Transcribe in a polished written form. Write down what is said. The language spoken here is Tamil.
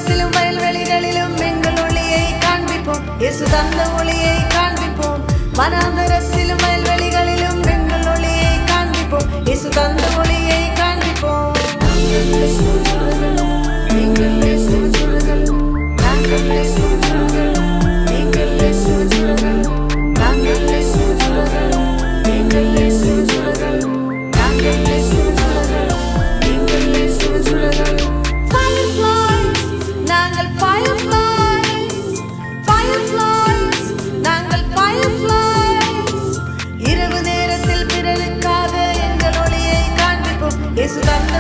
நேரத்திலும் வயல்வெளிகளிலும் எங்கள் ஒளியை காண்பிப்போம். இயேசு தந்த ஒளியை காண்பிப்போம். வனாந்தரத்திலும் வயல்வெளிகளிலும் எங்கள் ஒளியை காண்பிப்போம். இயேசு தந்த ஒளியை காண்பிப்போம். இரவு நேரத்தில் பிறருக்காக எங்கள் ஒளியை காண்பிப்போம். இயேசு தந்த